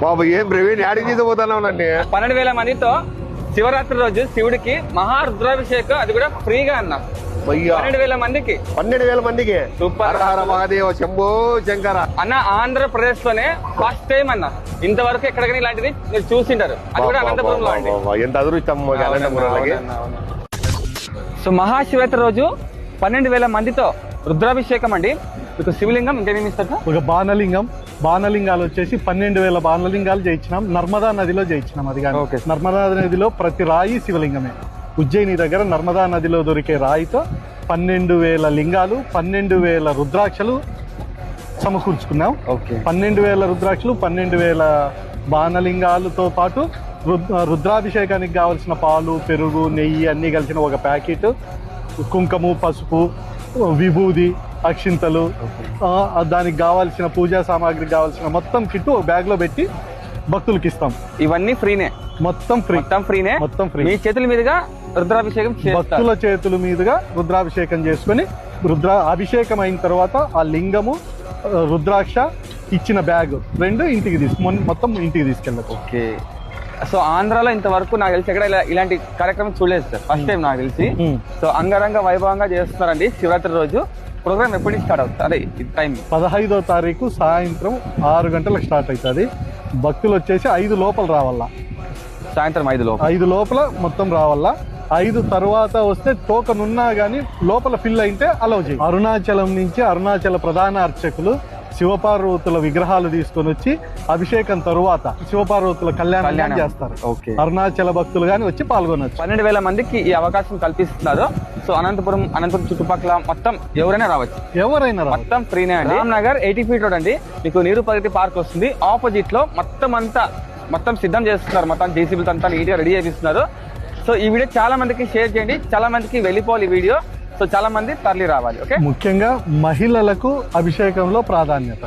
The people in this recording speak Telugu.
బాబు ఏం ప్రవీణ్ యాడికి తీసుకుపోతున్నావు నన్ను? 12,000 మందితో శివరాత్రి రోజు శివుడికి మహారుద్రాభిషేకం, అది కూడా ఫ్రీగా అన్న. 12,000 మందికి 12,000 మందికి సూపర్. హర మహాదేవ శంభో శంకర అన్న. ఆంధ్రప్రదేశ్ లోనే ఫస్ట్ టైం అన్న, ఇంతవరకు ఎక్కడికైనా ఇలాంటిది మీరు చూసింటారు. అది కూడా అనంతపురంలో అండి. ఎంత అదృష్టం అనంతపురాలకి. సో మహాశివరాత్రి రోజు 12,000 మందితో రుద్రాభిషేకం అండి. మీకు శివలింగం ఇంకేమేమి ఇస్తారు? ఒక బాణలింగాలు వచ్చేసి 12,000 బాణలింగాలు చేయించినాం. నర్మదా నదిలో చేయించినాం. అది కానీ నర్మదా నదిలో ప్రతి రాయి శివలింగమే. ఉజ్జయిని దగ్గర నర్మదా నదిలో దొరికే రాయితో 12,000 లింగాలు, 12,000 రుద్రాక్షలు సమకూర్చుకున్నాం. 12,000 రుద్రాక్షలు, 12,000 బాణలింగాలతో పాటు రుద్రాభిషేకానికి కావలసిన పాలు, పెరుగు, నెయ్యి అన్ని కలిసిన ఒక ప్యాకెట్, కుంకుమ, పసుపు, విభూది, అక్షింతలు, దానికి కావాల్సిన పూజా సామాగ్రికి కావాల్సిన మొత్తం కిట్టు బ్యాగ్ లో పెట్టి భక్తులకి ఇస్తాం. ఇవన్నీ ఫ్రీనే, మొత్తం ఫ్రీనే. మీ చేతుల మీదుగా రుద్రాభిషేకం, భక్తుల చేతుల మీదుగా రుద్రాభిషేకం చేసుకుని అభిషేకం అయిన తర్వాత ఆ లింగము, రుద్రాక్ష, ఇచ్చిన బ్యాగ్ రెండు మొత్తం ఇంటికి తీసుకెళ్ళచ్చు. ఓకే. సో ఆంధ్రాలో ఇంతవరకు నాకు తెలిసి ఎక్కడ ఇలాంటి కార్యక్రమం చూడలేదు సార్, ఫస్ట్ టైం నాకు తెలిసి. సో అంగరంగ వైభవంగా చేస్తున్నారండి శివరాత్రి రోజు. ప్రోగ్రామ్ ఎప్పటి నుంచి స్టార్ట్ అవుతుంది? అదే టైం 15వ తారీఖు సాయంత్రం 6 గంటలకు స్టార్ట్ అవుతుంది. భక్తులు వచ్చేసి 5 లోపల రావాలా, సాయంత్రం 5 లోపల మొత్తం రావాలా. 5 తర్వాత వస్తే టోకన్ ఉన్నా గానీ లోపల ఫిల్ అయితే అలౌ చేయి. అరుణాచలం నుంచి అరుణాచల ప్రధాన అర్చకులు శివపార్వతుల విగ్రహాలు తీసుకొని వచ్చి అభిషేకం తరువాత శివపార్వతుల కళ్యాణం చేస్తారు. అరుణాచల భక్తులు గాని వచ్చి పాల్గొనవచ్చు. 12,000 మందికి ఈ అవకాశం కల్పిస్తున్నారు. సో అనంతపురం చుట్టుపక్కల మొత్తం ఎవరైనా రావచ్చు, మొత్తం ఫ్రీనే అండి. రామ్నగర్ 80 ఫీట్ రోడ్ అండి. మీకు నీరు ప్రగతి పార్క్ వస్తుంది. ఆపోజిట్ లో మొత్తం సిద్ధం చేస్తున్నారు. మొత్తం జేసీబీలతో అంతా నీట్గా రెడీ చేపిస్తున్నారు. సో ఈ వీడియో చాలా మందికి షేర్ చేయండి, చాలా మందికి వెళ్ళిపోవాలి ఈ వీడియో. సో చాలా మంది తరలి రావాలి. ఓకే, ముఖ్యంగా మహిళలకు అభిషేకంలో ప్రాధాన్యత.